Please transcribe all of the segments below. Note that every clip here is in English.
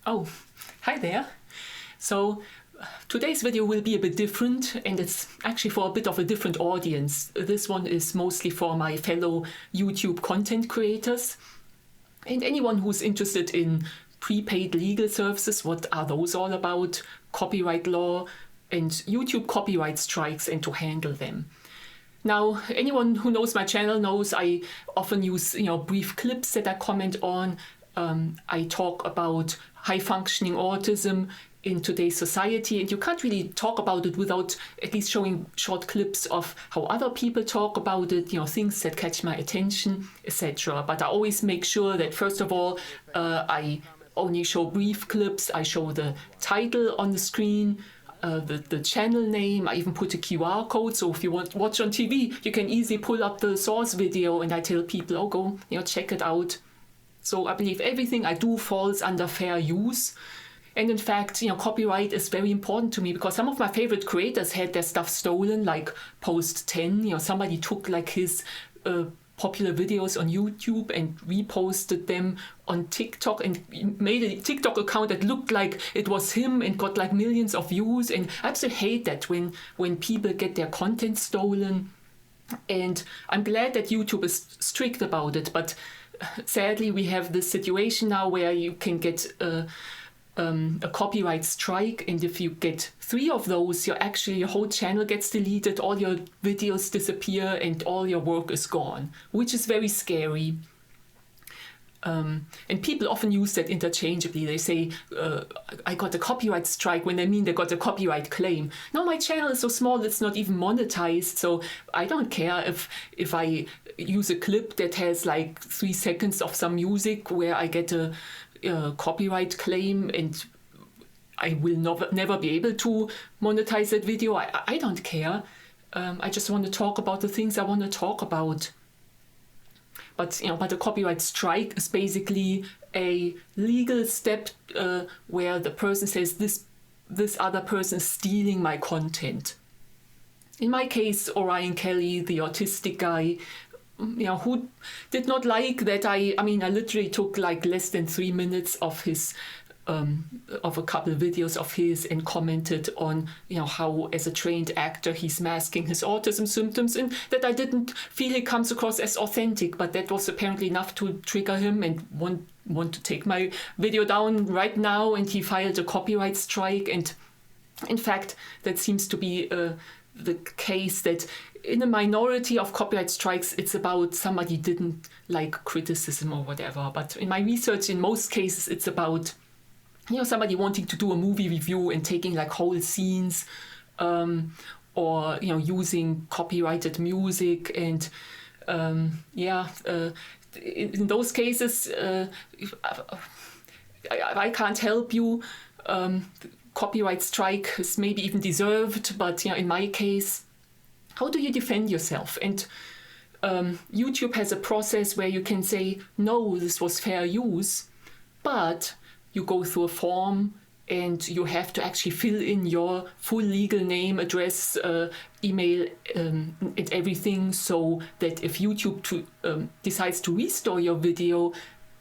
Oh, hi there. So today's video will be a bit different, and it's actually for a bit of a different audience. This one is mostly for my fellow YouTube content creators and anyone who's interested in prepaid legal services. What are those all about? Copyright law and YouTube copyright strikes and to handle them. Now, anyone who knows my channel knows I often use brief clips that I comment on. I talk about high-functioning autism in today's society, and you can't really talk about it without at least showing short clips of how other people talk about it, things that catch my attention, etc. But I always make sure that, first of all, I only show brief clips. I show the title on the screen, the channel name. I even put a QR code, so if you want to watch on TV, you can easily pull up the source video, and I tell people, oh, go check it out. So I believe everything I do falls under fair use. And in fact, copyright is very important to me, because some of my favorite creators had their stuff stolen, like Post 10. Somebody took like his popular videos on YouTube and reposted them on TikTok and made a TikTok account that looked like it was him and got like millions of views. And I absolutely hate that when people get their content stolen. And I'm glad that YouTube is strict about it, but sadly, we have this situation now where you can get a copyright strike, and if you get 3 of those, your whole channel gets deleted, all your videos disappear, and all your work is gone, which is very scary. And people often use that interchangeably. They say, I got a copyright strike, when they mean they got a copyright claim. No, my channel is so small, it's not even monetized, so I don't care if I use a clip that has like 3 seconds of some music where I get a copyright claim, and I will never be able to monetize that video. I don't care. I just want to talk about the things I want to talk about. But a copyright strike is basically a legal step where the person says this other person is stealing my content. In my case, Orion Kelly, the autistic guy, who did not like that I literally took like less than 3 minutes of his of a couple of videos of his and commented on how as a trained actor he's masking his autism symptoms, and that I didn't feel it comes across as authentic, but that was apparently enough to trigger him and want to take my video down right now, and he filed a copyright strike. And in fact, that seems to be the case, that in a minority of copyright strikes, it's about somebody didn't like criticism or whatever. But in my research, in most cases, it's about somebody wanting to do a movie review and taking like whole scenes, or using copyrighted music, and in those cases, I can't help you. Copyright strike is maybe even deserved, but in my case, how do you defend yourself? And YouTube has a process where you can say, no, this was fair use, but you go through a form and you have to actually fill in your full legal name, address, email, and everything, so that if YouTube decides to restore your video,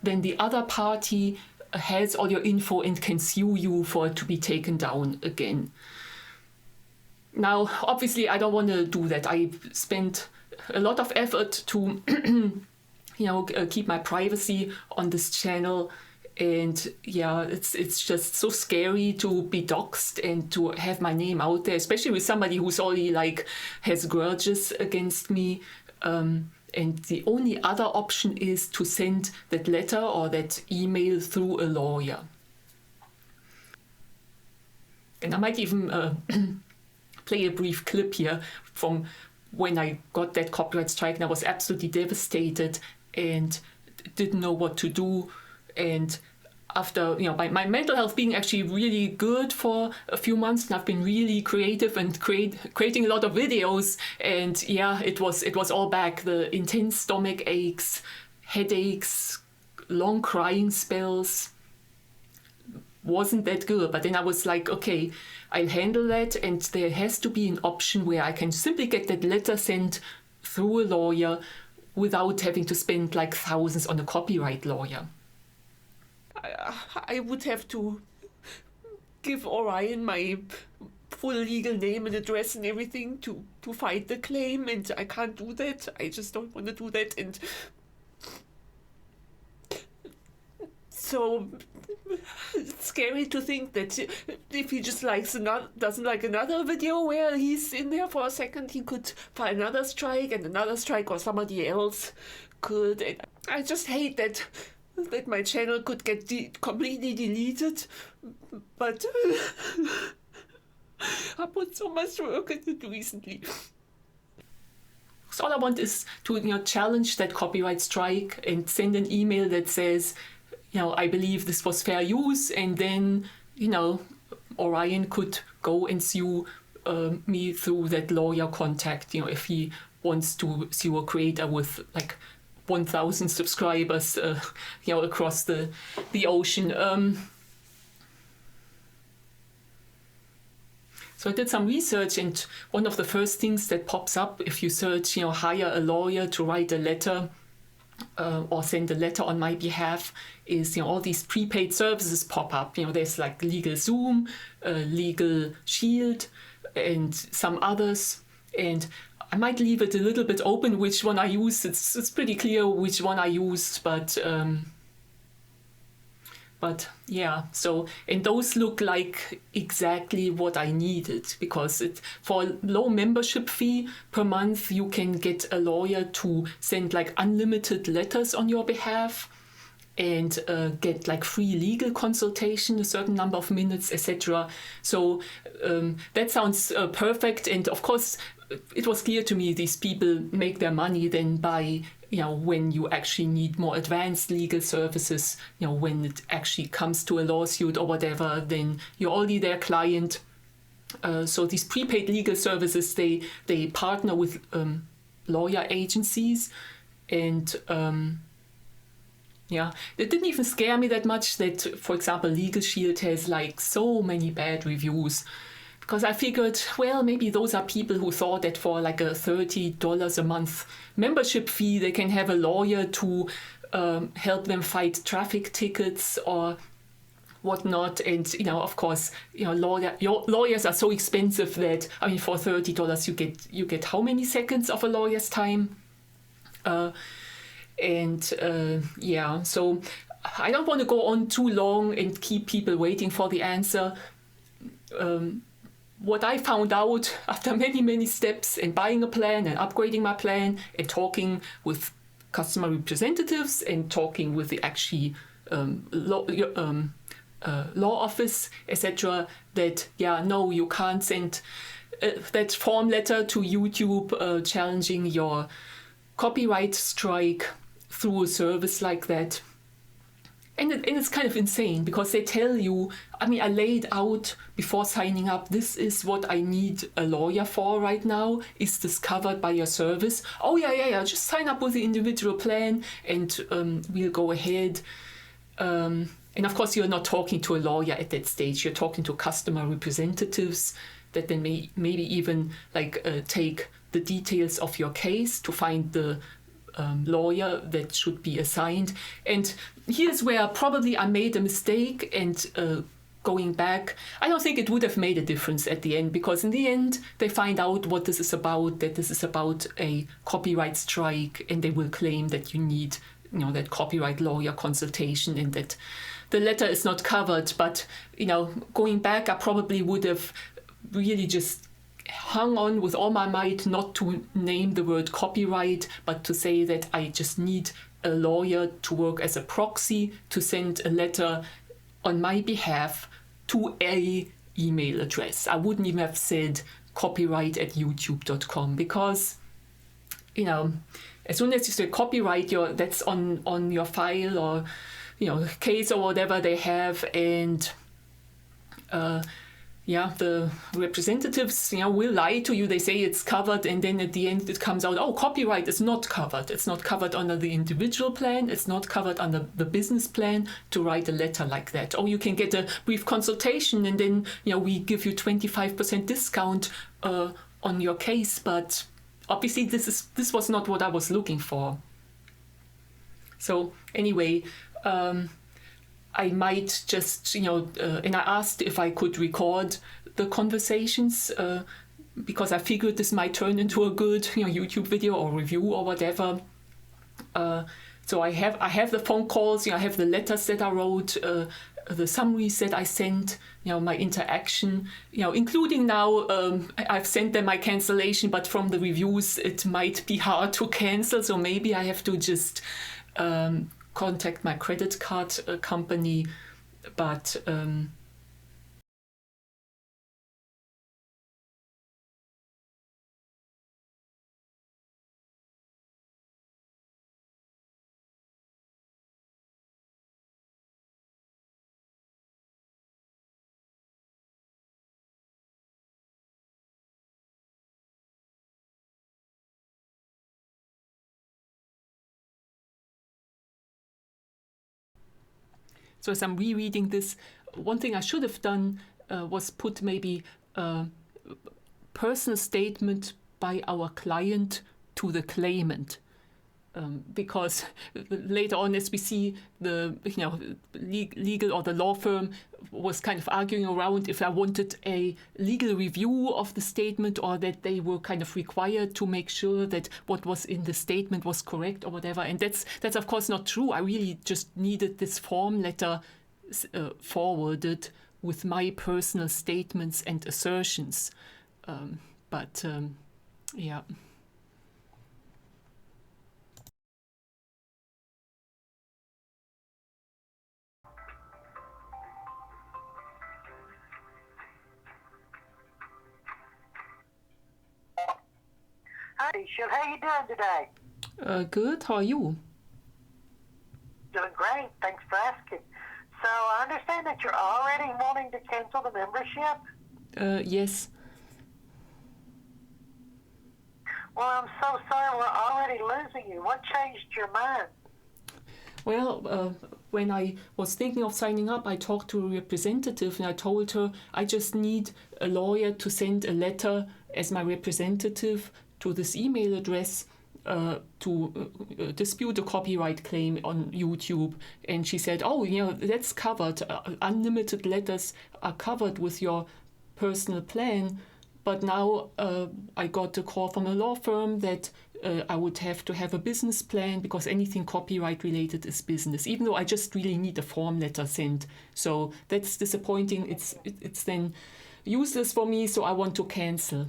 then the other party has all your info and can sue you for it to be taken down again. Now, obviously, I don't want to do that. I spent a lot of effort to keep my privacy on this channel. And it's just so scary to be doxxed and to have my name out there, especially with somebody who's already has grudges against me. And the only other option is to send that letter or that email through a lawyer. And I might even play a brief clip here from when I got that copyright strike, and I was absolutely devastated and didn't know what to do. And after my mental health being actually really good for a few months, and I've been really creative and creating a lot of videos, and it was all back. The intense stomach aches, headaches, long crying spells wasn't that good. But then I was like, okay, I'll handle that, and there has to be an option where I can simply get that letter sent through a lawyer without having to spend like thousands on a copyright lawyer. I would have to give Orion my full legal name and address and everything to fight the claim, and I can't do that. I just don't want to do that. And so it's scary to think that if he just doesn't like another video where he's in there for a second, he could file another strike, or somebody else could. And I just hate that my channel could get completely deleted, but I put so much work into it recently. So all I want is to challenge that copyright strike and send an email that says, I believe this was fair use, and then, Orion could go and sue me through that lawyer contact, if he wants to sue a creator with like 1,000 subscribers, across the ocean. So I did some research, and one of the first things that pops up if you search, hire a lawyer to write a letter or send a letter on my behalf is, all these prepaid services pop up. There's like Legal Zoom, Legal Shield, and some others. And I might leave it a little bit open which one I use. It's pretty clear which one I used, but yeah, and those look like exactly what I needed, because for a low membership fee per month, you can get a lawyer to send like unlimited letters on your behalf and get like free legal consultation, a certain number of minutes, etc. So that sounds perfect. And of course, it was clear to me these people make their money then by when you actually need more advanced legal services, when it actually comes to a lawsuit or whatever, then you're already their client. So these prepaid legal services, they partner with lawyer agencies, and it didn't even scare me that much that, for example, Legal Shield has like so many bad reviews. Because I figured, well, maybe those are people who thought that for like a $30 a month membership fee, they can have a lawyer to help them fight traffic tickets or whatnot. And, of course, lawyers are so expensive that, for $30 you get how many seconds of a lawyer's time? So I don't want to go on too long and keep people waiting for the answer. What I found out after many, many steps and buying a plan and upgrading my plan and talking with customer representatives and talking with the actually law office, etc., that, you can't send that form letter to YouTube challenging your copyright strike through a service like that. And it's kind of insane, because they tell you, I laid out before signing up, this is what I need a lawyer for right now. Is this covered by your service? Oh, yeah. Just sign up with the individual plan and we'll go ahead. And of course, you're not talking to a lawyer at that stage. You're talking to customer representatives that then maybe even take the details of your case to find the lawyer that should be assigned. And here's where probably I made a mistake, and going back, I don't think it would have made a difference at the end, because in the end they find out what this is about, that this is about a copyright strike, and they will claim that you need that copyright lawyer consultation and that the letter is not covered. But going back, I probably would have really just hung on with all my might not to name the word copyright, but to say that I just need a lawyer to work as a proxy to send a letter on my behalf to a email address. I wouldn't even have said copyright@youtube.com, because as soon as you say copyright, that's on your file or case or whatever they have, and the representatives, will lie to you. They say it's covered, and then at the end it comes out, oh, copyright is not covered. It's not covered under the individual plan. It's not covered under the business plan to write a letter like that. Oh, you can get a brief consultation, and then, we give you 25% discount on your case. But obviously this was not what I was looking for. So anyway, I might just, and I asked if I could record the conversations because I figured this might turn into a good, YouTube video or review or whatever. So I have the phone calls, I have the letters that I wrote, the summaries that I sent, my interaction, including now I've sent them my cancellation, but from the reviews it might be hard to cancel, so maybe I have to just contact my credit card company, but so as I'm rereading this, one thing I should have done was put maybe a personal statement by our client to the claimant. Because later on, as we see, the legal or the law firm was kind of arguing around if I wanted a legal review of the statement or that they were kind of required to make sure that what was in the statement was correct or whatever. And that's of course not true. I really just needed this form letter forwarded with my personal statements and assertions. Yeah. Hi, Sheila. How you doing today? Good. How are you? Doing great. Thanks for asking. So I understand that you're already wanting to cancel the membership? Yes. Well, I'm so sorry. We're already losing you. What changed your mind? Well, when I was thinking of signing up, I talked to a representative and I told her I just need a lawyer to send a letter as my representative to this email address to dispute a copyright claim on YouTube. And she said, oh, that's covered. Unlimited letters are covered with your personal plan. But now I got a call from a law firm that I would have to have a business plan because anything copyright related is business, even though I just really need a form letter sent. So that's disappointing. It's then useless for me, so I want to cancel.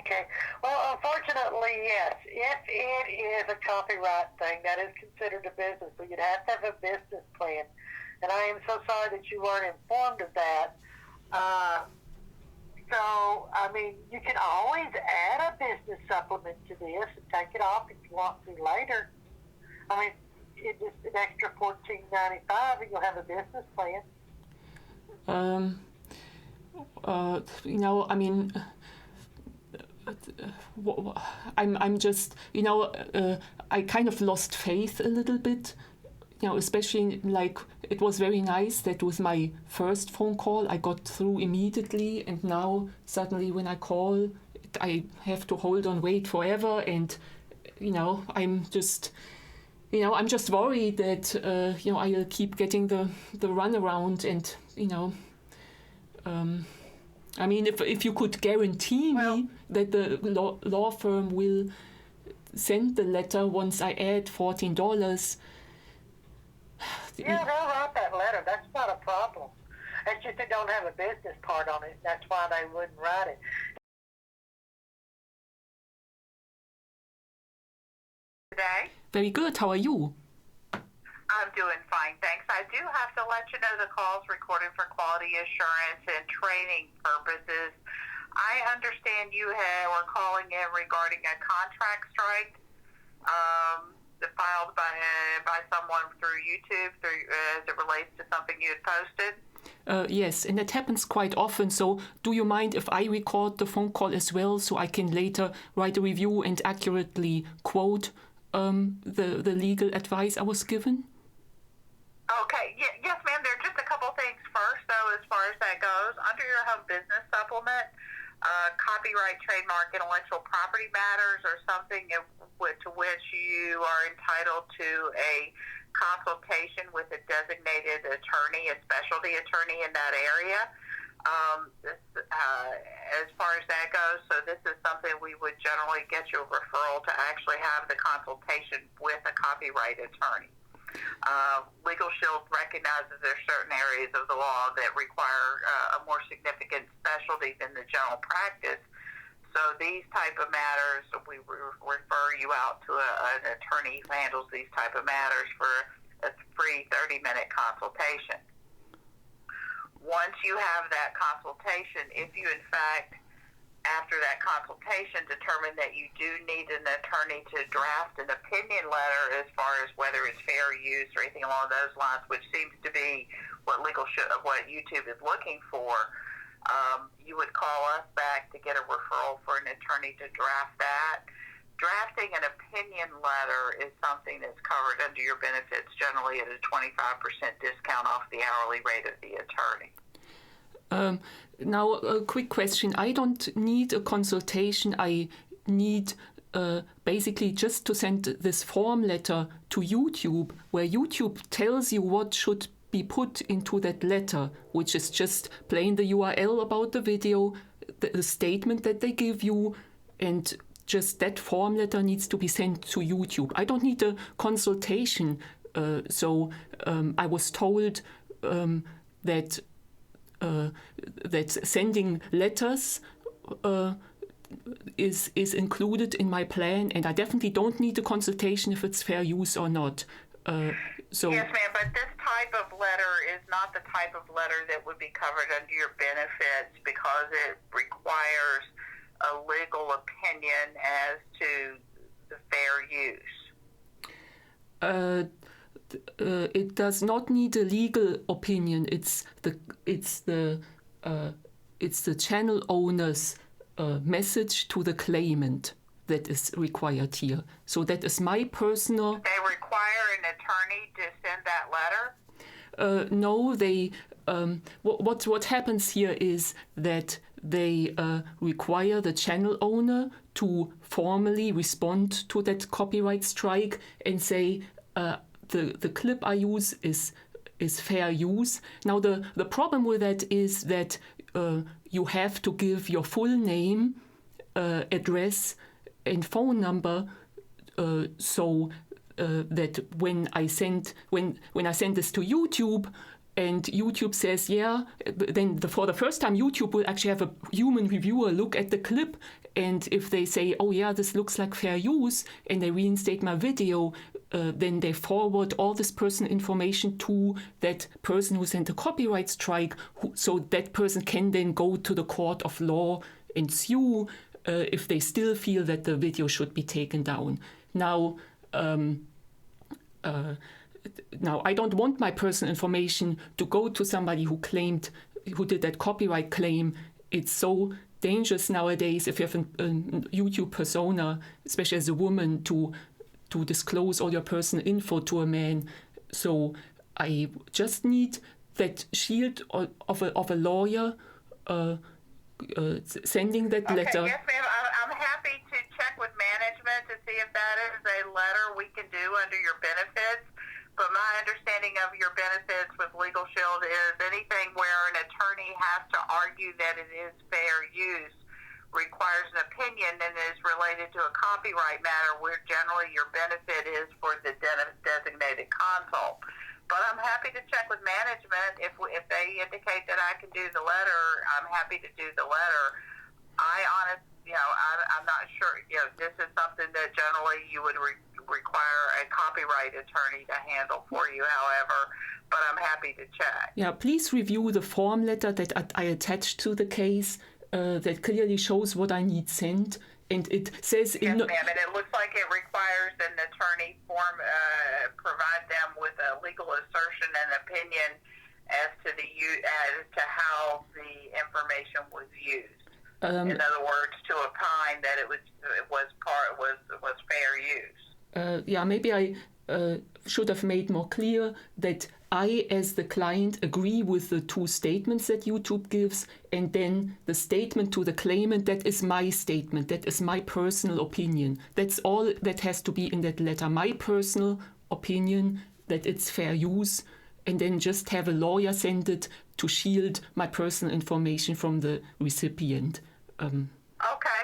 Okay. Well, unfortunately, yes. If it is a copyright thing, that is considered a business. So you'd have to have a business plan. And I am so sorry that you weren't informed of that. So, I mean, you can always add a business supplement to this and take it off if you want to later. I mean, it's just an extra $14.95 and you'll have a business plan. I mean, I'm just, I kind of lost faith a little bit. Especially like it was very nice that with my first phone call I got through immediately, and now suddenly when I call I have to hold on, wait forever, and I'm just worried that I'll keep getting the runaround, and I mean if you could guarantee me that the law firm will send the letter once I add $14. Yeah, they'll write that letter. That's not a problem. It's just they don't have a business part on it. That's why they wouldn't write it. Today? Very good. How are you? I'm doing fine, thanks. I do have to let you know the call's recorded for quality assurance and training purposes. I understand you were calling in regarding a contract strike. Filed by someone through YouTube as it relates to something you had posted? Yes, and that happens quite often. So do you mind if I record the phone call as well so I can later write a review and accurately quote the legal advice I was given? Okay, yes ma'am. There are just a couple things first though as far as that goes. Under your home business supplement, copyright, trademark, intellectual property matters or something to which you are entitled to a consultation with a designated attorney, a specialty attorney in that area. As far as that goes, so this is something we would generally get you a referral to actually have the consultation with a copyright attorney. Legal Shield recognizes there are certain areas of the law that require a more significant specialty than the general practice. So these type of matters, we refer you out to an attorney who handles these type of matters for a free 30-minute consultation. Once you have that consultation, if you in fact, after that consultation, determine that you do need an attorney to draft an opinion letter as far as whether it's fair use or anything along those lines, which seems to be what what YouTube is looking for, you would call us back to get a referral for an attorney to draft that. Drafting an opinion letter is something that's covered under your benefits, generally at a 25% discount off the hourly rate of the attorney. Now, a quick question. I don't need a consultation. I need basically just to send this form letter to YouTube, where YouTube tells you what should be put into that letter, which is just plain the URL about the video, the statement that they give you, and just that form letter needs to be sent to YouTube. I don't need a consultation. So I was told that sending letters is included in my plan, and I definitely don't need a consultation if it's fair use or not. Yes, ma'am, but this type of letter is not the type of letter that would be covered under your benefits because it requires a legal opinion as to the fair use. It does not need a legal opinion. It's the channel owner's message to the claimant that is required here. So that is my personal. They require an attorney to send that letter? No, they. What happens here is that they require the channel owner to formally respond to that copyright strike and say the clip I use is fair use. Now the problem with that is that you have to give your full name, address, and phone number, so that when I send this to YouTube, and YouTube says, yeah, then for the first time, YouTube will actually have a human reviewer look at the clip. And if they say, oh, yeah, this looks like fair use, and they reinstate my video, then they forward all this personal information to that person who sent a copyright strike, so that person can then go to the court of law and sue if they still feel that the video should be taken down. Now, I don't want my personal information to go to somebody who did that copyright claim. It's so dangerous nowadays if you have a YouTube persona, especially as a woman, to disclose all your personal info to a man. So I just need that shield of a lawyer sending that letter. Yes, ma'am. I'm happy to check with management to see if that is a letter we can do under your benefits. But my understanding of your benefits with Legal Shield is anything where an attorney has to argue that it is fair use requires an opinion and is related to a copyright matter where generally your benefit is for the designated consult. But I'm happy to check with management. If they indicate that I can do the letter, I'm happy to do the letter. I'm not sure. This is something that generally you would require a copyright attorney to handle for you, however, but I'm happy to check. Yeah, please review the form letter that I attached to the case that clearly shows what I need sent. And it says... Yes, ma'am, and it looks like it requires an attorney provide them with a legal assertion and opinion as to how the information was used. In other words, to opine that it was fair use. Yeah, maybe I should have made more clear that I, as the client, agree with the two statements that YouTube gives, and then the statement to the claimant, that is my statement, that is my personal opinion. That's all that has to be in that letter, my personal opinion that it's fair use, and then just have a lawyer send it to shield my personal information from the recipient. Okay.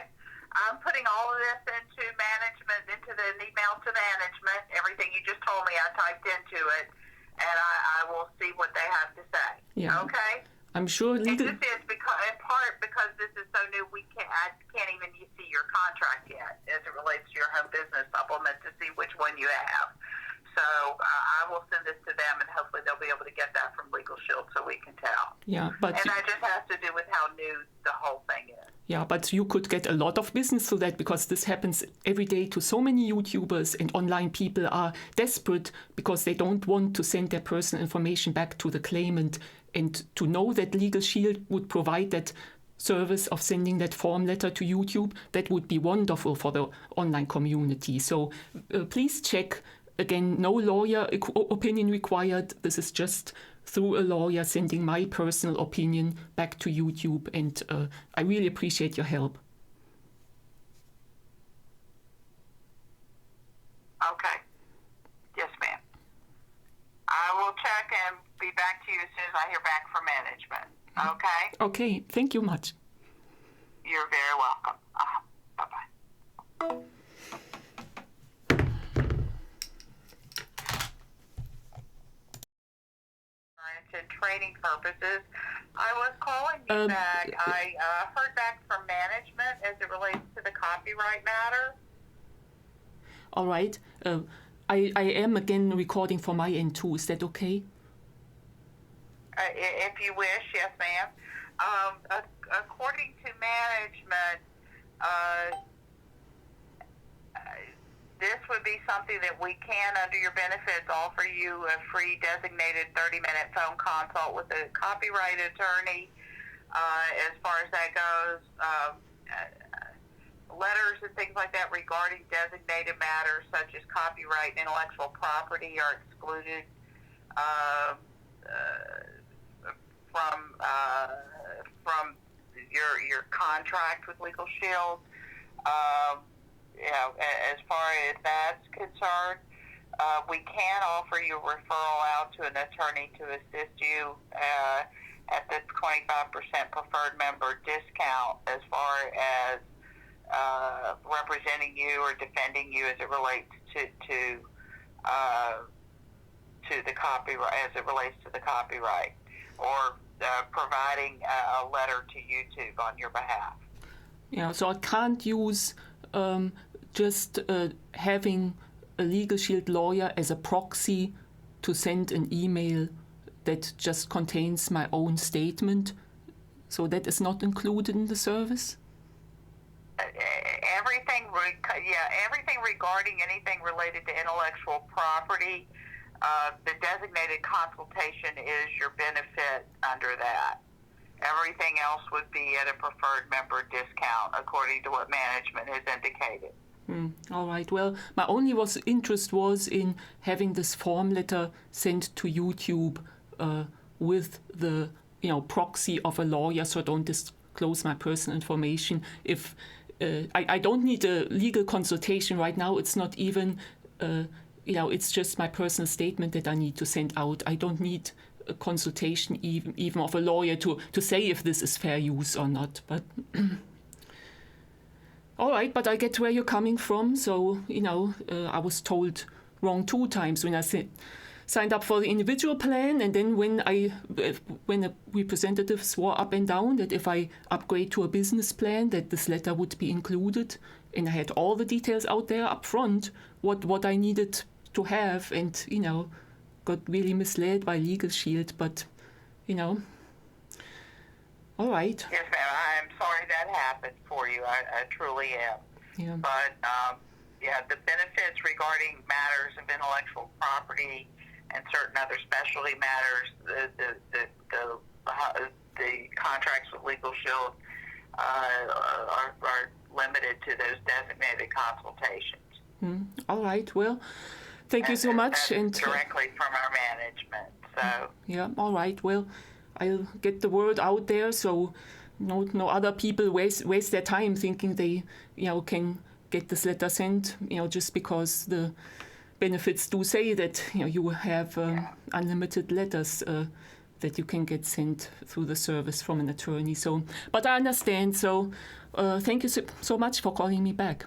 I'm putting all of this into management, into the email to management. Everything you just told me, I typed into it, and I will see what they have to say. Yeah. Okay? I'm sure And legal. this is because, in part because this is so new, I can't even see your contract yet as it relates to your home business supplement to see which one you have. So I will send this to them, and hopefully they'll be able to get that from Legal Shield so we can tell. Yeah, but And that just has to do with how new the whole thing is. yeah, but you could get a lot of business through that, because this happens every day to so many YouTubers, and online people are desperate because they don't want to send their personal information back to the claimant. And to know that Legal Shield would provide that service of sending that form letter to YouTube, that would be wonderful for the online community. So please check. Again, no lawyer opinion required. This is just through a lawyer sending my personal opinion back to YouTube, and I really appreciate your help. Okay. Yes, ma'am. I will check and be back to you as soon as I hear back from management. Okay? Okay, thank you much. You're very welcome. Bye-bye. And training purposes, I was calling you back. I heard back from management as it relates to the copyright matter. All right. I am again recording for my end too. Is that okay? If you wish, yes, ma'am. According to management, this would be something that we can, under your benefits, offer you a free designated 30-minute phone consult with a copyright attorney. As far as that goes, letters and things like that regarding designated matters such as copyright and intellectual property are excluded from your contract with Legal Shield. As far as that's concerned, we can offer you a referral out to an attorney to assist you at the 25% preferred member discount as far as representing you or defending you as it relates to the copyright, as it relates to the copyright, or providing a letter to YouTube on your behalf. Yeah, so I can't use just having a Legal Shield lawyer as a proxy to send an email that just contains my own statement. So that is not included in the service? Everything regarding anything related to intellectual property, the designated consultation is your benefit under that. Everything else would be at a preferred member discount according to what management has indicated. All right. Well, my only interest was in having this form letter sent to YouTube with the proxy of a lawyer, so I don't disclose my personal information. If I don't need a legal consultation right now. It's not even it's just my personal statement that I need to send out. I don't need a consultation even of a lawyer to say if this is fair use or not. But all right, but I get where you're coming from. So I was told wrong 2 times when I signed up for the individual plan, and then when the representative swore up and down that if I upgrade to a business plan that this letter would be included, and I had all the details out there up front what I needed to have, and got really misled by Legal Shield. But all right. Yes, ma'am. I'm sorry that happened for you. I truly am. Yeah. But the benefits regarding matters of intellectual property and certain other specialty matters, the contracts with Legal Shield are limited to those designated consultations. All right. Well, thank you so much. And directly from our management. So yeah. All right. Well, I'll get the word out there so no other people waste their time thinking they can get this letter sent just because the benefits do say that you have unlimited letters that you can get sent through the service from an attorney. So, but I understand. So, thank you so much for calling me back.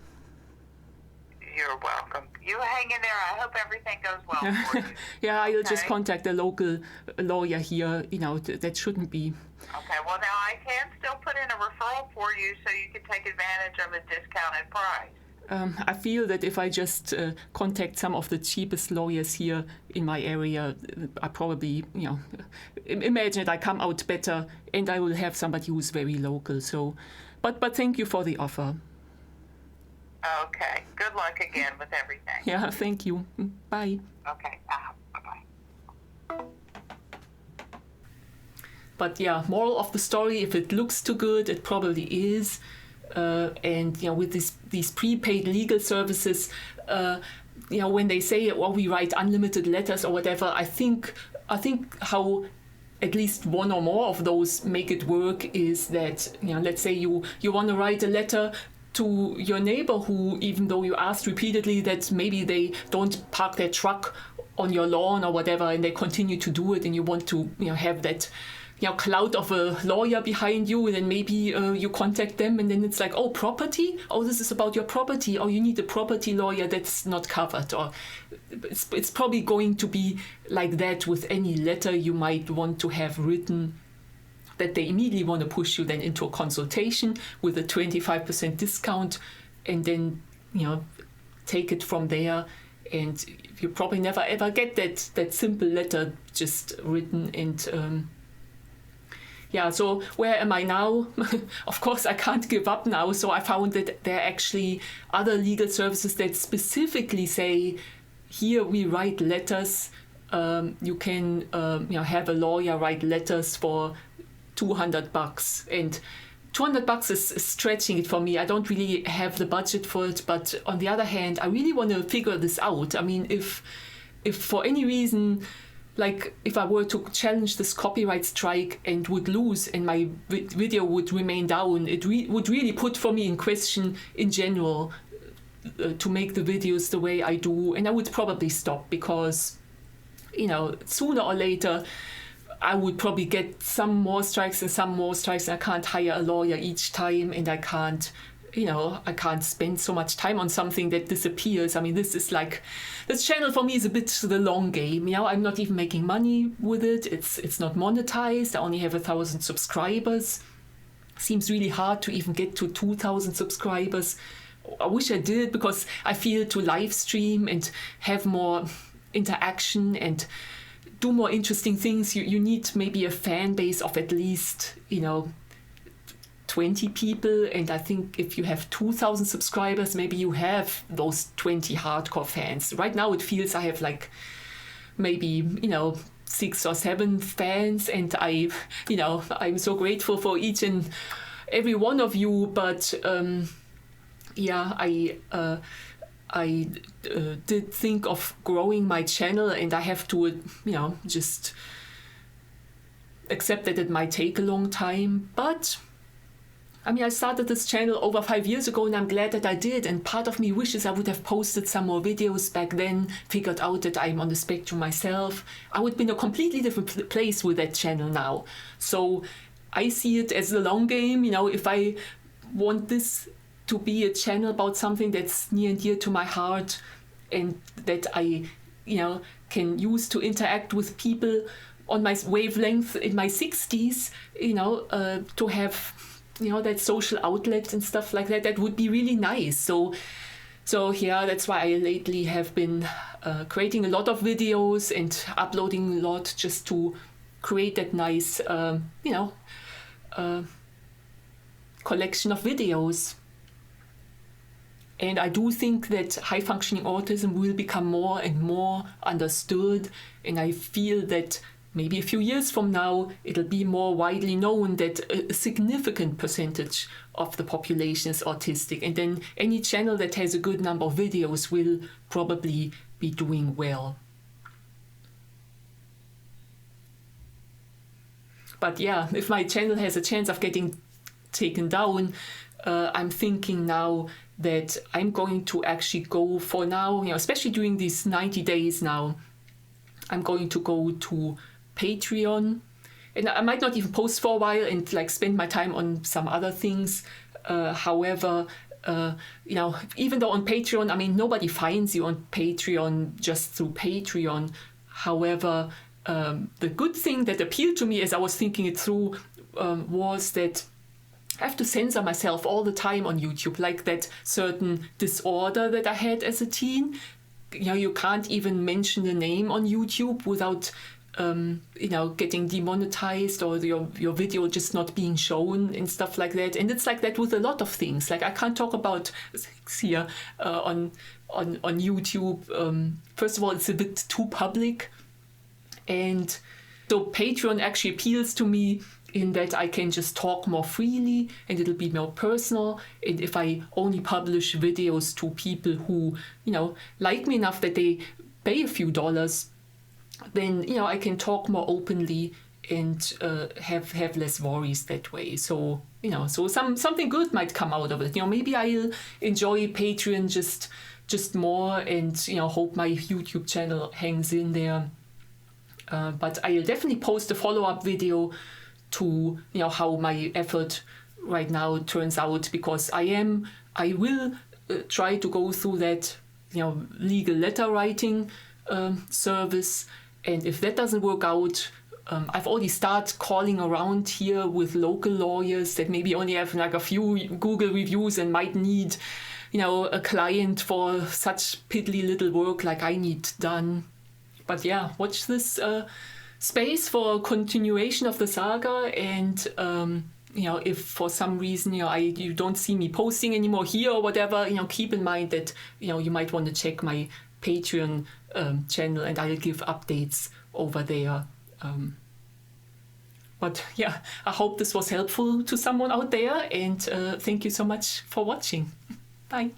You're welcome. You hang in there. I hope everything goes well for you. Yeah, I'll just contact a local lawyer here. That shouldn't be. Okay. Well, now I can still put in a referral for you so you can take advantage of a discounted price. I feel that if I just contact some of the cheapest lawyers here in my area, I probably, imagine that I come out better, and I will have somebody who's very local. So, but thank you for the offer. Okay. Good luck again with everything. Yeah, thank you. Bye. Okay. Bye-bye. But yeah, moral of the story, if it looks too good, it probably is. And with these prepaid legal services, when they say, well, we write unlimited letters or whatever, I think how at least one or more of those make it work is that, let's say you want to write a letter to your neighbor who, even though you asked repeatedly that maybe they don't park their truck on your lawn or whatever, and they continue to do it, and you want to have that cloud of a lawyer behind you, and then maybe you contact them, and then it's like, oh, property? Oh, this is about your property. Oh, you need a property lawyer that's not covered. Or it's probably going to be like that with any letter you might want to have written, that they immediately want to push you then into a consultation with a 25% discount, and then take it from there. And you probably never ever get that simple letter just written. And so where am I now? Of course, I can't give up now. So I found that there are actually other legal services that specifically say, here we write letters. You can have a lawyer write letters for $200, and $200 is stretching it for me. I don't really have the budget for it, but on the other hand, I really want to figure this out. I mean, if for any reason, like if I were to challenge this copyright strike and would lose, and my video would remain down, it would really put for me in question in general to make the videos the way I do, and I would probably stop, because sooner or later I would probably get some more strikes, and I can't hire a lawyer each time, and I can't spend so much time on something that disappears. I mean, this channel for me is a bit the long game. I'm not even making money with it. It's not monetized. I only have 1,000 subscribers. Seems really hard to even get to 2,000 subscribers. I wish I did, because I feel to live stream and have more interaction and do more interesting things, you need maybe a fan base of at least 20 people, and I think if you have 2,000 subscribers, maybe you have those 20 hardcore fans. Right now it feels I have like maybe 6 or 7 fans, and I'm so grateful for each and every one of you, but I did think of growing my channel, and I have to, just accept that it might take a long time. But I mean, I started this channel over 5 years ago, and I'm glad that I did. And part of me wishes I would have posted some more videos back then, figured out that I'm on the spectrum myself. I would be in a completely different place with that channel now. So I see it as a long game. If I want this to be a channel about something that's near and dear to my heart, and that I, can use to interact with people on my wavelength in my 60s, to have, that social outlet and stuff like that, that would be really nice. So yeah, that's why I lately have been creating a lot of videos and uploading a lot, just to create that nice, collection of videos. And I do think that high-functioning autism will become more and more understood. And I feel that maybe a few years from now, it'll be more widely known that a significant percentage of the population is autistic. And then any channel that has a good number of videos will probably be doing well. But yeah, if my channel has a chance of getting taken down, I'm thinking now that I'm going to actually go for now, especially during these 90 days now, I'm going to go to Patreon. And I might not even post for a while and like spend my time on some other things. However, even though on Patreon, I mean, nobody finds you on Patreon just through Patreon. However, the good thing that appealed to me as I was thinking it through was that I have to censor myself all the time on YouTube, like that certain disorder that I had as a teen. You can't even mention the name on YouTube without getting demonetized, or your video just not being shown and stuff like that. And it's like that with a lot of things. Like I can't talk about things here on YouTube. First of all, it's a bit too public. And so Patreon actually appeals to me in that I can just talk more freely and it'll be more personal. And if I only publish videos to people who, like me enough that they pay a few dollars, then, I can talk more openly and have less worries that way. So, so something good might come out of it. Maybe I'll enjoy Patreon just more and, hope my YouTube channel hangs in there. But I'll definitely post a follow-up video to how my effort right now turns out, because I will try to go through that legal letter writing service, and if that doesn't work out, I've already started calling around here with local lawyers that maybe only have like a few Google reviews and might need a client for such piddly little work like I need done. But yeah, watch this space for continuation of the saga, and if for some reason you don't see me posting anymore here or whatever, keep in mind that you might want to check my Patreon channel, and I'll give updates over there. But yeah, I hope this was helpful to someone out there, and thank you so much for watching. Bye.